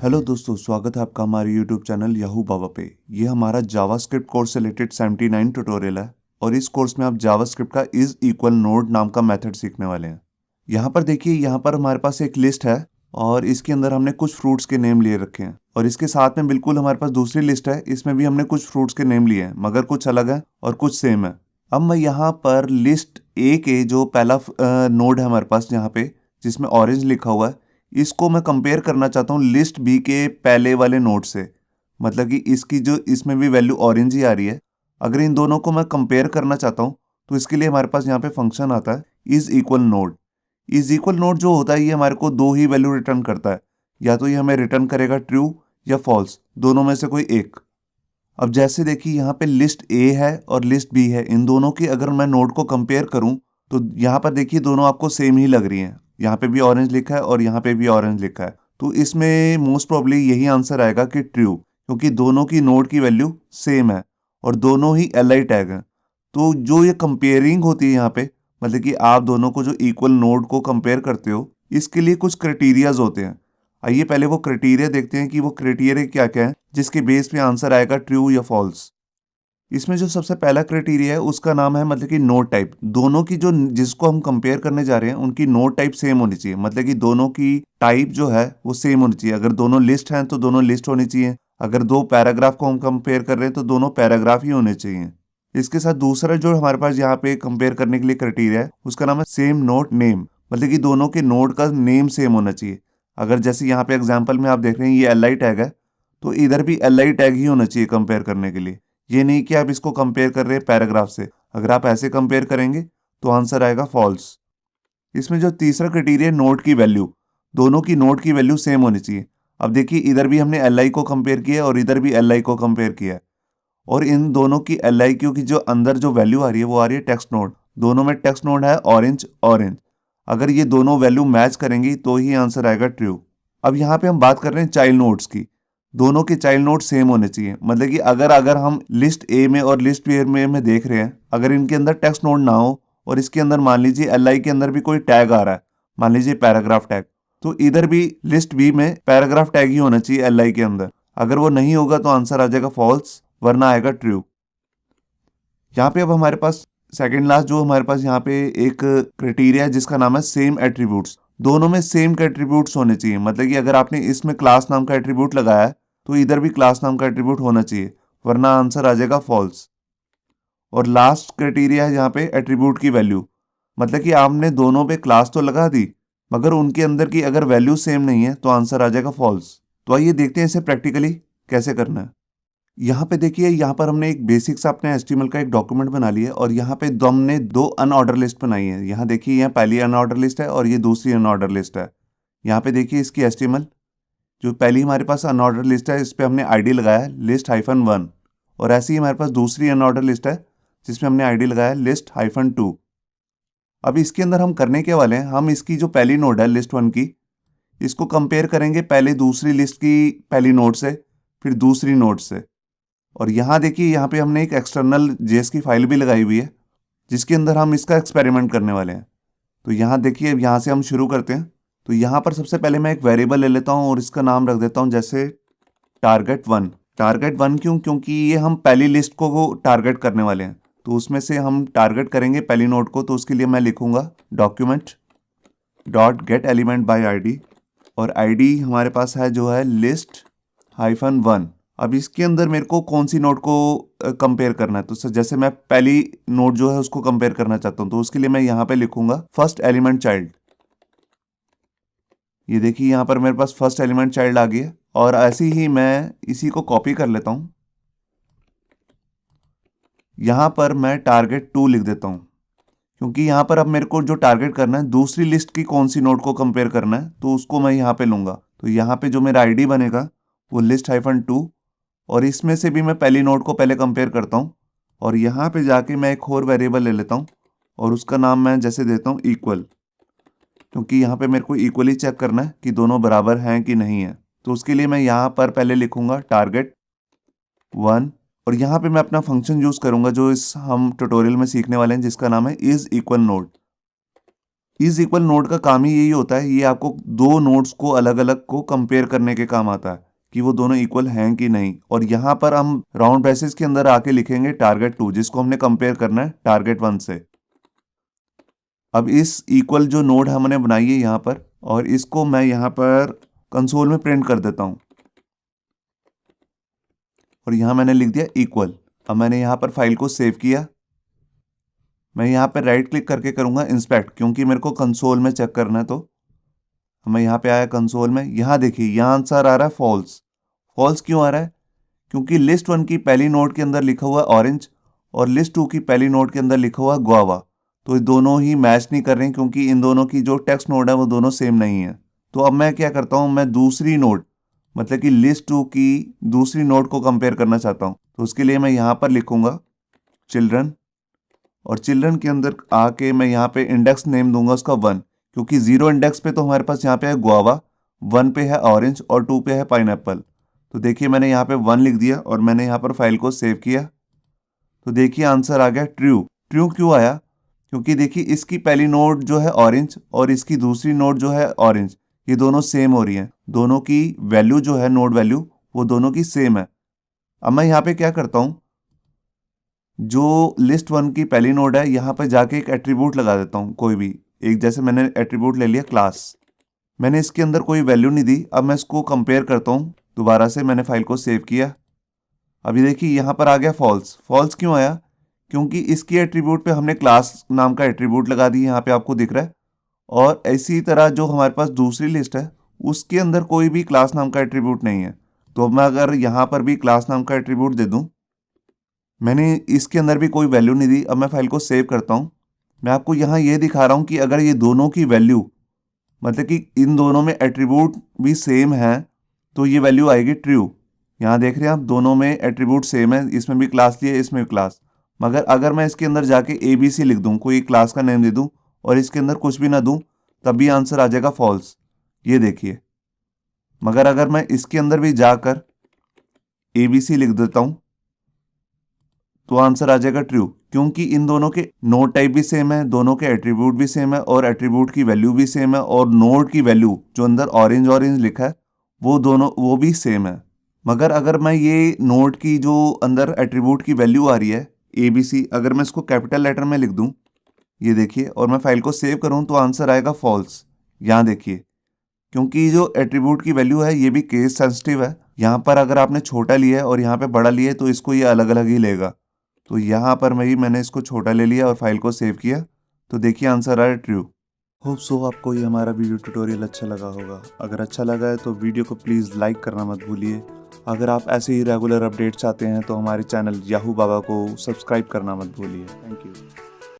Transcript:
Hello दोस्तों, स्वागत है आपका हमारे यूट्यूब चैनल याहू बाबा पे। ये हमारा जावास्क्रिप्ट कोर्स से रिलेटेड 79 ट्यूटोरियल है और इस कोर्स में आप जावास्क्रिप्ट का इज इक्वल नोड नाम का मेथड सीखने वाले हैं। यहाँ पर देखिए, यहाँ पर हमारे पास एक लिस्ट है और इसके अंदर हमने कुछ फ्रूट्स के नेम लिए रखे हैं और इसके साथ में बिल्कुल हमारे पास दूसरी लिस्ट है, इसमें भी हमने कुछ फ्रूट्स के नेम लिए हैं मगर कुछ अलग है और कुछ सेम है। अब मैं यहाँ पर लिस्ट ए के जो पहला नोड है हमारे पास यहाँ पे जिसमें ऑरेंज लिखा हुआ है, इसको मैं कंपेयर करना चाहता हूँ लिस्ट बी के पहले वाले नोड से। मतलब कि इसकी जो इसमें भी वैल्यू ऑरेंज ही आ रही है। अगर इन दोनों को मैं कंपेयर करना चाहता हूँ तो इसके लिए हमारे पास यहाँ पे फंक्शन आता है is equal node. Is equal node जो होता है ये हमारे को दो ही वैल्यू रिटर्न करता है, या तो ये हमें रिटर्न करेगा ट्रू या फॉल्स, दोनों में से कोई एक। अब जैसे देखिए यहाँ पे लिस्ट ए है और लिस्ट बी है, इन दोनों की अगर मैं नोड को कंपेयर करूँ तो यहाँ पर देखिए दोनों आपको सेम ही लग रही हैं। यहाँ पे भी ऑरेंज लिखा है और यहाँ पे भी ऑरेंज लिखा है, तो इसमें मोस्ट प्रॉब्ली यही आंसर आएगा कि ट्रू, क्योंकि दोनों की नोड की वैल्यू सेम है और दोनों ही li टैग हैं। तो जो ये कंपेयरिंग होती है यहाँ पे, मतलब कि आप दोनों को जो इक्वल नोड को कंपेयर करते हो, इसके लिए कुछ क्राइटेरियाज होते हैं। आइए पहले वो क्राइटेरिया देखते हैं कि वो क्राइटेरिया क्या क्या है जिसके बेस पे आंसर आएगा ट्रू या फॉल्स। इसमें जो सबसे पहला क्राइटेरिया है उसका नाम है मतलब कि नोड टाइप। दोनों की जो जिसको हम कंपेयर करने जा रहे हैं उनकी नोड टाइप सेम होनी चाहिए, मतलब कि दोनों की टाइप जो है वो सेम होनी चाहिए। अगर दोनों लिस्ट हैं तो दोनों लिस्ट होनी चाहिए, अगर दो पैराग्राफ को हम कंपेयर कर रहे हैं तो दोनों पैराग्राफ ही होने चाहिए। इसके साथ दूसरा जो हमारे पास यहाँ पे कंपेयर करने के लिए क्राइटेरिया है उसका नाम है सेम नोड नेम, मतलब कि दोनों के नोड का नेम सेम होना चाहिए। अगर जैसे यहाँ पे एग्जाम्पल में आप देख रहे हैं ये li टैग है, तो इधर भी li टैग ही होना चाहिए कंपेयर करने के लिए। ये नहीं कि आप इसको कंपेयर कर रहे हैं पैराग्राफ से, अगर आप ऐसे कंपेयर करेंगे तो आंसर आएगा फॉल्स। इसमें जो तीसरा क्राइटेरिया नोड की वैल्यू, दोनों की नोड की वैल्यू सेम होनी चाहिए। अब देखिए इधर भी हमने li को कंपेयर किया है और इधर भी li को कंपेयर किया है, और इन दोनों की li क्यू की जो अंदर जो वैल्यू आ रही है वो आ रही है टेक्स्ट नोड। दोनों में टेक्स्ट नोड है ऑरेंज ऑरेंज। अगर ये दोनों वैल्यू मैच करेंगी तो ही आंसर आएगा ट्रू। अब यहाँ पे हम बात कर रहे हैं चाइल्ड नोड्स की। दोनों के चाइल्ड नोड सेम होने चाहिए, मतलब कि अगर हम लिस्ट ए में और लिस्ट बी में देख रहे हैं, अगर इनके अंदर टेक्स्ट नोड ना हो और इसके अंदर मान लीजिए li के अंदर भी कोई टैग आ रहा है, मान लीजिए पैराग्राफ टैग, तो इधर भी लिस्ट बी में पैराग्राफ टैग ही होना चाहिए li के अंदर। अगर वो नहीं होगा तो आंसर आ जाएगा फॉल्स, वरना आएगा ट्रू। यहाँ पे अब हमारे पास सेकेंड लास्ट जो हमारे पास यहाँ पे एक क्राइटेरिया है जिसका नाम है सेम एट्रीब्यूट्स। दोनों में सेम का एट्रीब्यूट्स होने चाहिए, मतलब कि अगर आपने इसमें क्लास नाम का एट्रीब्यूट लगाया है तो इधर भी क्लास नाम का एट्रीब्यूट होना चाहिए, वरना आंसर आ जाएगा फॉल्स। और लास्ट क्राइटेरिया है यहाँ पे एट्रीब्यूट की वैल्यू, मतलब कि आपने दोनों पे क्लास तो लगा दी मगर उनके अंदर की अगर वैल्यू सेम नहीं है तो आंसर आ जाएगा फॉल्स। तो आइए देखते हैं इसे प्रैक्टिकली कैसे करना है। यहाँ पे देखिए, यहाँ पर हमने एक बेसिक सा अपने HTML का एक डॉक्यूमेंट बना लिया है और यहाँ पे हमने दो अनऑर्डर लिस्ट बनाई है। यहाँ देखिए, यहाँ पहली अनऑर्डर लिस्ट है और ये दूसरी अनऑर्डर लिस्ट है। यहाँ पे देखिए इसकी HTML जो पहली हमारे पास अनऑर्डर लिस्ट है इस पर हमने ID लगाया है list-1, और ऐसी ही हमारे पास दूसरी अनऑर्डर लिस्ट है जिसमें हमने ID लगाया है list-2। अब इसके अंदर हम करने के वाले हैं, हम इसकी जो पहली नोड है list-1 की, इसको कंपेयर करेंगे पहले दूसरी लिस्ट की पहली नोड से, फिर दूसरी नोड से। और यहाँ देखिए, यहाँ पे हमने एक एक्सटर्नल जेएस की फाइल भी लगाई हुई है जिसके अंदर हम इसका एक्सपेरिमेंट करने वाले हैं। तो यहाँ देखिए, यहाँ से हम शुरू करते हैं। तो यहाँ पर सबसे पहले मैं एक वेरिएबल ले लेता हूँ और इसका नाम रख देता हूँ जैसे target1। target1 क्यों? क्योंकि ये हम पहली लिस्ट को टारगेट करने वाले हैं, तो उसमें से हम टारगेट करेंगे पहली नोड को। तो उसके लिए मैं लिखूँगा document dot gate element by ID, और ID हमारे पास है जो है list-1। अब इसके अंदर मेरे को कौन सी नोड को कंपेयर करना है, तो जैसे मैं पहली नोड जो है उसको कंपेयर करना चाहता हूँ, तो उसके लिए मैं यहाँ पे लिखूंगा फर्स्ट एलिमेंट चाइल्ड। ये देखिए यहाँ पर मेरे पास फर्स्ट एलिमेंट चाइल्ड आ गया, और ऐसे ही मैं इसी को कॉपी कर लेता हूँ। यहाँ पर मैं target2 लिख देता हूँ, क्योंकि यहाँ पर अब मेरे को जो टारगेट करना है दूसरी लिस्ट की कौन सी नोड को कंपेयर करना है, तो उसको मैं यहाँ पे लूँगा। तो यहाँ पे जो मेरा ID बनेगा वो list-2, और इसमें से भी मैं पहली नोड को पहले कंपेयर करता हूँ, और यहाँ पे जाके मैं एक और वेरिएबल ले लेता हूँ और उसका नाम मैं जैसे देता हूँ इक्वल, क्योंकि यहाँ पे मेरे को इक्वली चेक करना है कि दोनों बराबर हैं कि नहीं है। तो उसके लिए मैं यहाँ पर पहले लिखूँगा target1, और यहाँ पे मैं अपना फंक्शन यूज़ करूँगा जो इस हम ट्यूटोरियल में सीखने वाले हैं जिसका नाम है is equal node. Is equal node का काम ही यही होता है, ये आपको दो नोड्स को अलग अलग को कंपेयर करने के काम आता है कि वो दोनों इक्वल हैं कि नहीं। और यहाँ पर हम राउंड ब्रेसेस के अंदर आके लिखेंगे टारगेट 2, जिसको हमने कंपेयर करना है टारगेट 1 से। अब इस इक्वल जो नोड हमने बनाई है यहाँ पर, और इसको मैं यहाँ पर कंसोल में प्रिंट कर देता हूँ, और यहाँ मैंने लिख दिया इक्वल। अब मैंने यहाँ पर फाइल को सेव किया। मैं यहाँ पर राइट क्लिक करके करूँगा इंस्पेक्ट, क्योंकि मेरे को कंसोल में चेक करना है। तो मैं यहाँ पे आया कंसोल में, यहाँ देखिए यहाँ आंसर आ रहा है फॉल्स। फॉल्स क्यों आ रहा है? क्योंकि लिस्ट 1 की पहली नोड के अंदर लिखा हुआ ऑरेंज और लिस्ट 2 की पहली नोड के अंदर लिखा हुआ गुआवा, तो ये दोनों ही मैच नहीं कर रहे हैं, क्योंकि इन दोनों की जो टेक्स्ट नोड है वो दोनों सेम नहीं है। तो अब मैं क्या करता हूँ, मैं दूसरी नोड मतलब कि लिस्ट 2 की दूसरी नोड को कंपेयर करना चाहता हूँ। तो उसके लिए मैं यहाँ पर लिखूंगा चिल्ड्रन, और चिल्ड्रन के अंदर आके मैं यहाँ पे इंडेक्स नेम दूंगा उसका 1, क्योंकि 0 इंडेक्स पे तो हमारे पास यहाँ पे है गुआवा, 1 पे है ऑरेंज और 2 पे है पाइनएप्पल। तो देखिए मैंने यहाँ पे 1 लिख दिया और मैंने यहाँ पर फाइल को सेव किया। तो देखिए आंसर आ गया ट्रू। ट्रू क्यों आया? क्योंकि देखिए इसकी पहली नोड जो है ऑरेंज और इसकी दूसरी नोड जो है ऑरेंज, ये दोनों सेम हो रही हैं, दोनों की वैल्यू जो है नोड वैल्यू वो दोनों की सेम है। अब मैं यहाँ पे क्या करता हूँ, जो लिस्ट 1 की पहली नोड है यहाँ पर जाके एक एट्रीब्यूट लगा देता हूँ, कोई भी एक। जैसे मैंने एट्रीब्यूट ले लिया क्लास, मैंने इसके अंदर कोई वैल्यू नहीं दी। अब मैं इसको कंपेयर करता हूँ दोबारा से, मैंने फाइल को सेव किया। अभी देखिए यहाँ पर आ गया फॉल्स। फॉल्स क्यों आया? क्योंकि इसकी एट्रीब्यूट पे हमने क्लास नाम का एट्रीब्यूट लगा दी, यहाँ पे आपको दिख रहा है। और इसी तरह जो हमारे पास दूसरी लिस्ट है उसके अंदर कोई भी क्लास नाम का एट्रीब्यूट नहीं है। तो मैं अगर यहाँ पर भी क्लास नाम का एट्रीब्यूट दे दूँ, मैंने इसके अंदर भी कोई वैल्यू नहीं दी। अब मैं फाइल को सेव करता हूँ। मैं आपको यहाँ ये दिखा रहा हूँ कि अगर ये दोनों की वैल्यू मतलब कि इन दोनों में एट्रीब्यूट भी सेम है तो ये वैल्यू आएगी ट्रू। यहाँ देख रहे हैं आप, दोनों में एट्रीब्यूट सेम है, इसमें भी क्लास लिया इसमें भी क्लास। मगर अगर मैं इसके अंदर जाके ABC लिख दूँ, कोई क्लास का नेम दे दूँ और इसके अंदर कुछ भी ना दूँ, तब भी आंसर आ जाएगा फॉल्स। ये देखिए। मगर अगर मैं इसके अंदर भी जाकर ABC लिख देता हूँ तो आंसर आ जाएगा ट्रू, क्योंकि इन दोनों के नोड टाइप भी सेम है, दोनों के एट्रीब्यूट भी सेम है और एट्रीब्यूट की वैल्यू भी सेम है, और नोड की वैल्यू जो अंदर ऑरेंज ऑरेंज लिखा है वो भी सेम है। मगर अगर मैं ये नोड की जो अंदर एट्रीब्यूट की वैल्यू आ रही है ABC, अगर मैं इसको कैपिटल लेटर में लिख दूं, ये देखिए, और मैं फाइल को सेव करूं तो आंसर आएगा फॉल्स। यहाँ देखिए, क्योंकि जो एट्रीब्यूट की वैल्यू है ये भी केस सेंसिटिव है। यहाँ पर अगर आपने छोटा लिया है और यहाँ पे बड़ा लिया है तो इसको ये अलग अलग ही लेगा। तो यहाँ पर मैंने इसको छोटा ले लिया और फाइल को सेव किया। तो देखिए आंसर आया ट्रू। होप सो आपको ये हमारा वीडियो ट्यूटोरियल अच्छा लगा होगा। अगर अच्छा लगा है तो वीडियो को प्लीज़ लाइक करना मत भूलिए। अगर आप ऐसे ही रेगुलर अपडेट चाहते हैं तो हमारे चैनल याहू बाबा को सब्सक्राइब करना मत भूलिए। Thank you.